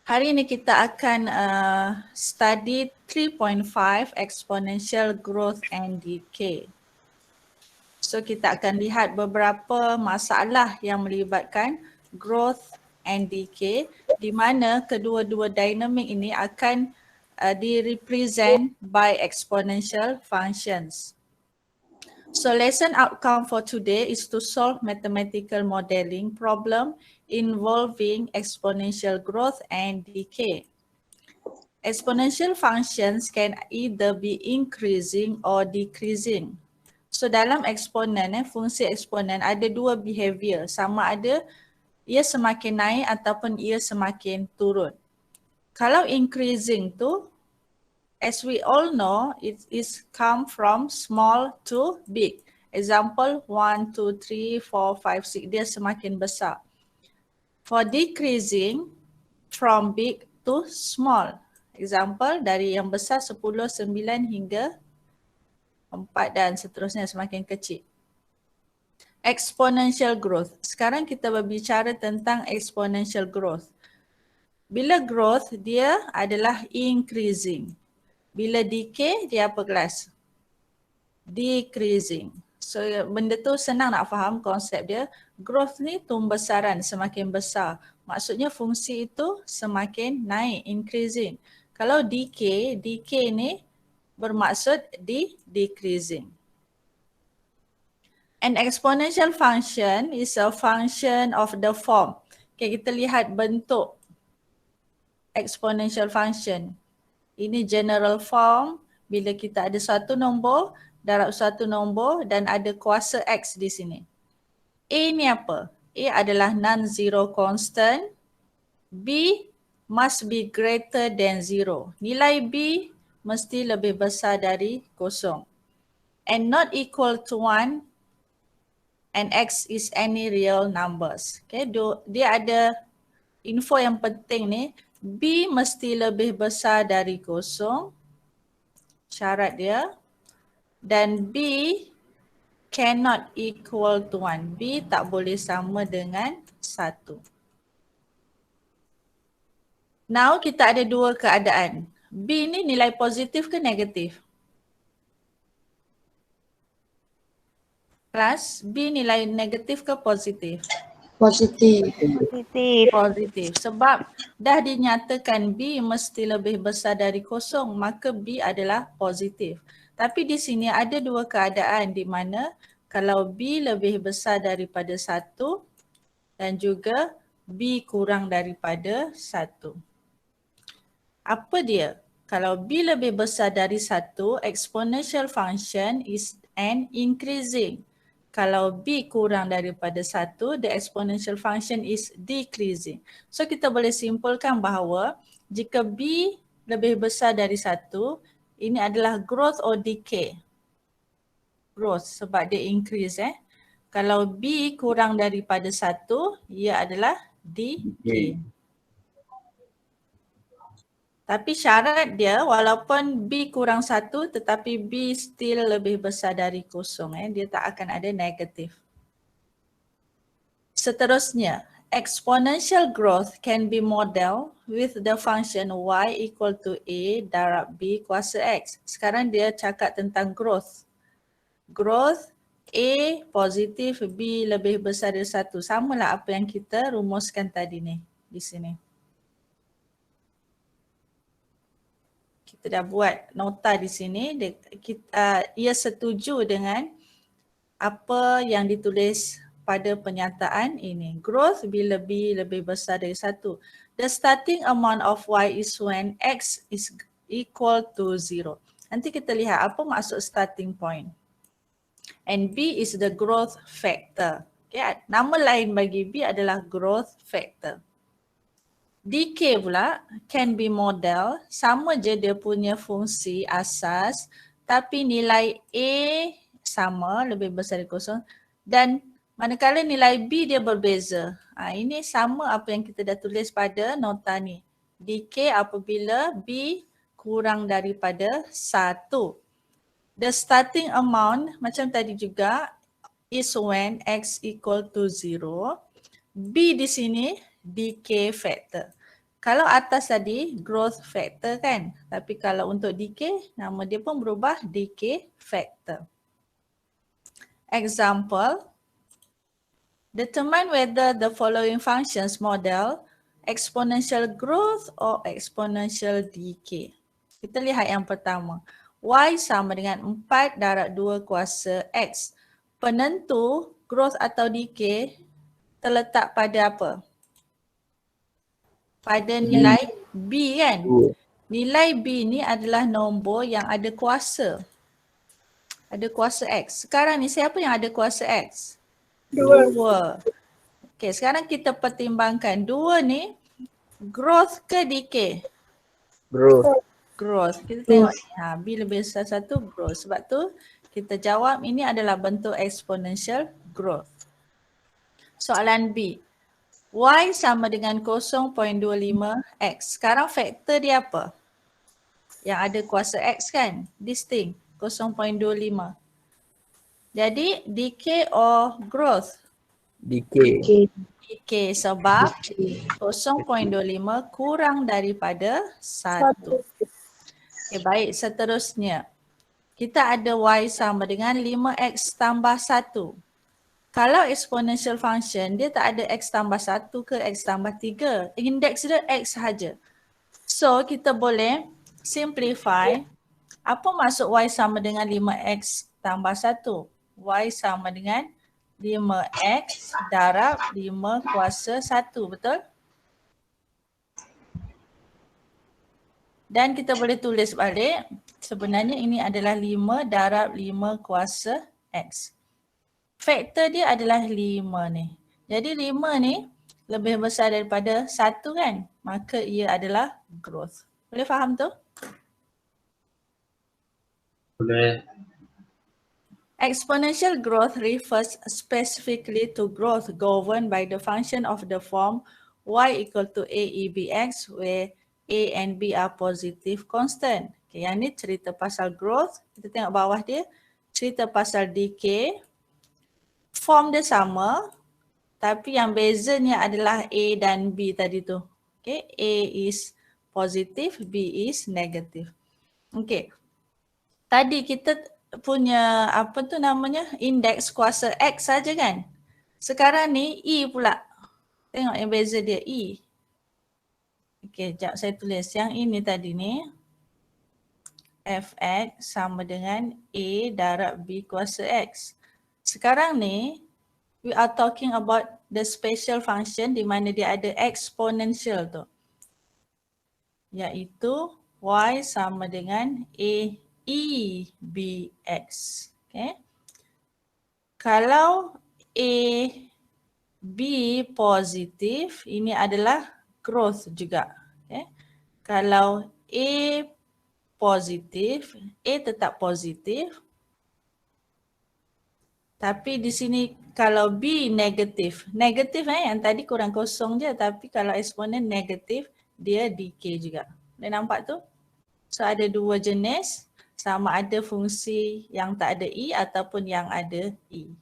Hari ini kita akan study 3.5 exponential growth and decay. So kita akan lihat beberapa masalah yang melibatkan growth and decay di mana kedua-dua dinamik ini akan direpresent by exponential functions. So lesson outcome for today is to solve mathematical modeling problem involving exponential growth and decay. Exponential functions can either be increasing or decreasing. So dalam eksponen, fungsi eksponen ada dua behavior, sama ada ia semakin naik ataupun ia semakin turun. Kalau increasing tu, as we all know, it is come from small to big. Example 1, 2, 3, 4, 5, 6, dia semakin besar. For decreasing, from big to small. Example dari yang besar 10, 9 hingga 4 dan seterusnya semakin kecil. Exponential growth. Sekarang kita berbicara tentang exponential growth. Bila growth dia adalah increasing. Bila decay dia apa kelas? Decreasing. So benda tu senang nak faham konsep dia. Growth ni tumbesaran semakin besar. Maksudnya fungsi itu semakin naik, increasing. Kalau decay ni bermaksud decreasing. An exponential function is a function of the form. Okay, kita lihat bentuk exponential function. Ini general form bila kita ada satu nombor, darab satu nombor dan ada kuasa X di sini. A ni apa? A adalah non-zero constant. B must be greater than 0. Nilai B mesti lebih besar dari kosong. And not equal to 1 and X is any real numbers. Okay, dia ada info yang penting ni. B mesti lebih besar dari kosong. Syarat dia. Dan B cannot equal to 1. B tak boleh sama dengan 1. Now kita ada dua keadaan. B ni nilai positif ke negatif? Kelas, B nilai negatif ke positif? Positif. Positif. Sebab dah dinyatakan B mesti lebih besar dari kosong, maka B adalah positif. Tapi di sini ada dua keadaan di mana kalau B lebih besar daripada 1 dan juga B kurang daripada 1. Apa dia? Kalau B lebih besar dari 1, exponential function is an increasing. Kalau B kurang daripada 1, the exponential function is decreasing. So kita boleh simpulkan bahawa jika B lebih besar dari 1, ini adalah growth or decay. Growth sebab dia increase. Kalau B kurang daripada 1, ia adalah decay. Tapi syarat dia walaupun B kurang 1 tetapi B still lebih besar dari kosong. Dia tak akan ada negatif. Seterusnya, exponential growth can be modeled with the function y equal to A darab B kuasa X. Sekarang dia cakap tentang growth. Growth A positif, B lebih besar dari 1. Samalah apa yang kita rumuskan tadi ni di sini. Kita dah buat nota di sini, ia setuju dengan apa yang ditulis pada penyataan ini. Growth bila B lebih besar dari 1. The starting amount of Y is when X is equal to 0. Nanti kita lihat apa maksud starting point. And B is the growth factor. Okay, nama lain bagi B adalah growth factor. Decay pula can be model, sama je dia punya fungsi asas tapi nilai A sama, lebih besar dari kosong dan manakala nilai B dia berbeza. Ini sama apa yang kita dah tulis pada nota ni. Decay apabila B kurang daripada 1. The starting amount macam tadi juga is when X equal to 0. B di sini decay factor. Kalau atas tadi growth factor kan, tapi kalau untuk decay, nama dia pun berubah decay factor. Example, determine whether the following functions model exponential growth or exponential decay. Kita lihat yang pertama. Y sama dengan 4 darab 2 kuasa X. Penentu growth atau decay terletak pada apa? Pada nilai B kan? Nilai B ni adalah nombor yang ada kuasa. Ada kuasa X. Sekarang ni siapa yang ada kuasa X? 2. Okey, sekarang kita pertimbangkan 2 ni growth ke decay? Growth. Kita tengok ni. B lebih besar 1 growth. Sebab tu kita jawab ini adalah bentuk exponential growth. Soalan B. Y sama dengan 0.25X. Sekarang faktor dia apa? Yang ada kuasa X kan? Distinct. 0.25. Jadi decay or growth? Decay. Decay sebab 0.25 kurang daripada 1. Okay, baik, seterusnya. Kita ada Y sama dengan 5X tambah 1. Kalau exponential function, dia tak ada X tambah 1 ke X tambah 3. Index dia X sahaja. So, kita boleh simplify. Apa maksud Y sama dengan 5X tambah 1? Y sama dengan 5X darab 5 kuasa 1, betul? Dan kita boleh tulis balik, sebenarnya ini adalah 5 darab 5 kuasa X. Faktor dia adalah 5 ni. Jadi 5 ni lebih besar daripada 1 kan? Maka ia adalah growth. Boleh faham tu? Boleh. Exponential growth refers specifically to growth governed by the function of the form y equal to aebx where a and b are positive constant. Okay, yang ni cerita pasal growth. Kita tengok bawah dia. Cerita pasal decay. Form dia sama, tapi yang bezanya adalah A dan B tadi tu. Okay, A is positive, B is negative. Okay, tadi kita punya apa tu namanya, indeks kuasa X saja kan? Sekarang ni E pula. Tengok yang beza dia, E. Okay, sekejap saya tulis. Yang ini tadi ni, Fx sama dengan A darab B kuasa X. Sekarang ni, we are talking about the special function di mana dia ada exponential tu. Iaitu y sama dengan aebx. Okay. Kalau AB positif, ini adalah growth juga. Okay. Kalau A positif, A tetap positif. Tapi di sini kalau B negatif, yang tadi kurang kosong je, tapi kalau eksponen negatif, dia decay juga. Boleh nampak tu? So ada dua jenis, sama ada fungsi yang tak ada E ataupun yang ada E.